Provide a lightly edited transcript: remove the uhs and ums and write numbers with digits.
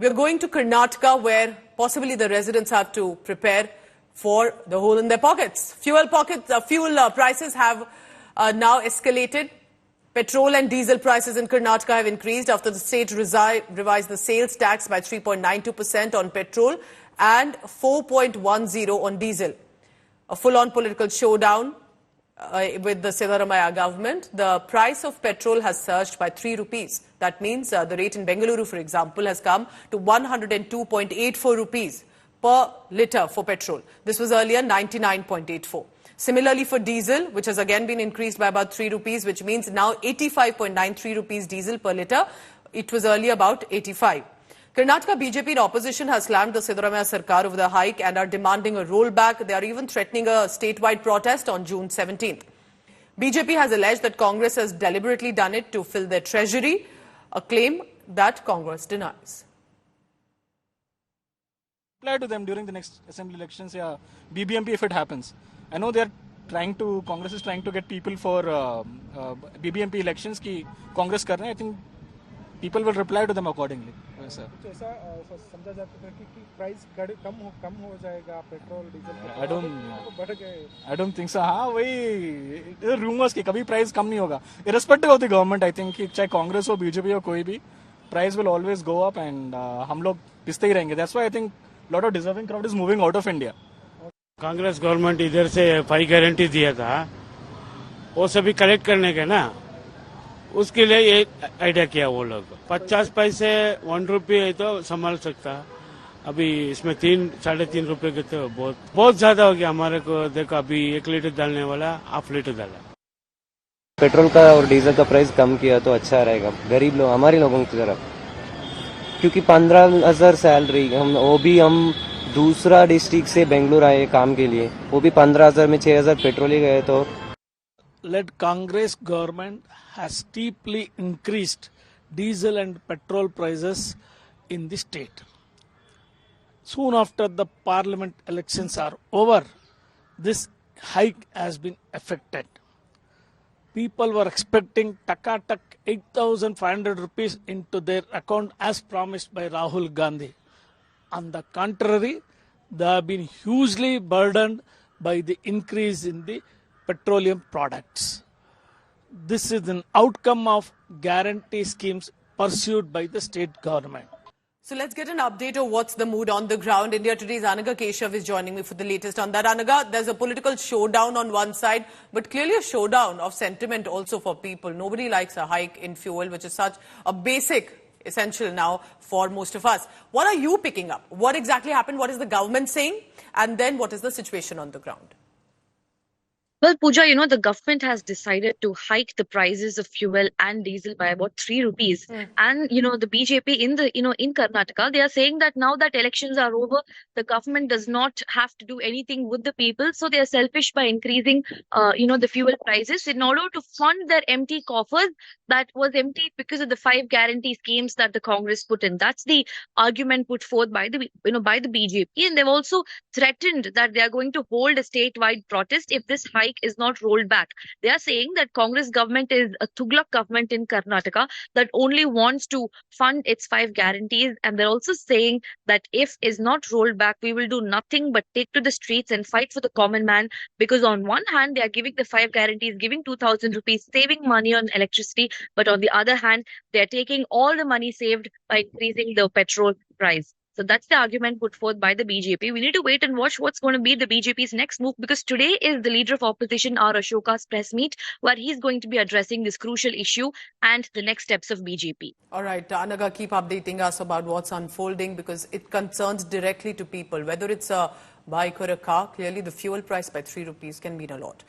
We're going to Karnataka, where possibly the residents have to prepare for the hole in their pockets. Fuel prices have now escalated. Petrol and diesel prices in Karnataka have increased after the state revised the sales tax by 3.92% on petrol and 4.10% on diesel. A full-on political showdown with the Siddaramaiah government. The price of petrol has surged by 3 rupees. That means the rate in Bengaluru, for example, has come to 102.84 rupees per litre for petrol. This was earlier 99.84. Similarly for diesel, which has again been increased by about 3 rupees, which means now 85.93 rupees diesel per litre. It was earlier about 85. Karnataka BJP in opposition has slammed the Siddaramaiah Sarkar over the hike and are demanding a rollback. They are even threatening a statewide protest on June 17th. BJP has alleged that Congress has deliberately done it to fill their treasury, a claim that Congress denies. Apply to them during the next assembly elections, yeah, BBMP if it happens. I know Congress is trying to get people for BBMP elections ki Congress karna. I think people will reply to them accordingly. Yes, sir. समझा जाता है कि price कम हो जाएगा petrol diesel I don't think so. हाँ वही rumors कि कभी प्राइस कम नहीं होगा. Irrespective of the government, I think कि चाहे कांग्रेस हो बीजेपी हो कोई भी, price will always go up and हम लोग पिसते ही रहेंगे. That's why I think lot of deserving crowd is moving out of India. Congress government इधर से 5 गारंटी दिया था, वो सभी कलेक्ट करने के ना, उसके लिए ये आइडिया किया वो लोग. 50 पैसे 1 रुपये है तो संभाल सकता. अभी इसमें 3-3.5 रुपए के तो बहुत ज्यादा हो गया हमारे को. देखो अभी 1 लीटर डालने वाला 1/2 लीटर डाला. पेट्रोल का और डीजल का प्राइस कम किया तो अच्छा रहेगा गरीब लोग हमारे लोगों की तरफ, क्योंकि 15,000 सैलरी हम दूसरा डिस्ट्रिक्ट से बेंगलुरु आए काम के लिए, वो भी 15,000 में 6,000 पेट्रोल ही गए. तो led Congress government has steeply increased diesel and petrol prices in the state. Soon after the parliament elections are over, this hike has been effected. People were expecting taka-tak 8,500 rupees into their account as promised by Rahul Gandhi. On the contrary, they have been hugely burdened by the increase in the petroleum products. This is an outcome of guarantee schemes pursued by the state government. So let's get an update of what's the mood on the ground. India Today's Anaga Keshav is joining me for the latest on that. Anaga, there's a political showdown on one side, but clearly a showdown of sentiment also for people. Nobody likes a hike in fuel, which is such a essential now for most of us. What are you picking up? What exactly happened? What is the government saying? And then what is the situation on the ground? Well, Pooja, the government has decided to hike the prices of fuel and diesel by about 3 rupees. And, the BJP in Karnataka, they are saying that now that elections are over, the government does not have to do anything with the people. So they are selfish by increasing, the fuel prices in order to fund their empty coffers that was empty because of the 5 guarantee schemes that the Congress put in. That's the argument put forth by the BJP. And they've also threatened that they are going to hold a statewide protest if this hike is not rolled back. They are saying that Congress government is a Tughlaq government in Karnataka that only wants to fund its 5 guarantees, and they're also saying that if is not rolled back, we will do nothing but take to the streets and fight for the common man, because on one hand they are giving the 5 guarantees, giving 2,000 rupees, saving money on electricity, but on the other hand they are taking all the money saved by increasing the petrol price. So that's the argument put forth by the BJP. We need to wait and watch what's going to be the BJP's next move, because today is the leader of opposition, R. Ashoka's press meet, where he's going to be addressing this crucial issue and the next steps of BJP. All right, Anaga, keep updating us about what's unfolding, because it concerns directly to people. Whether it's a bike or a car, clearly the fuel price by 3 rupees can mean a lot.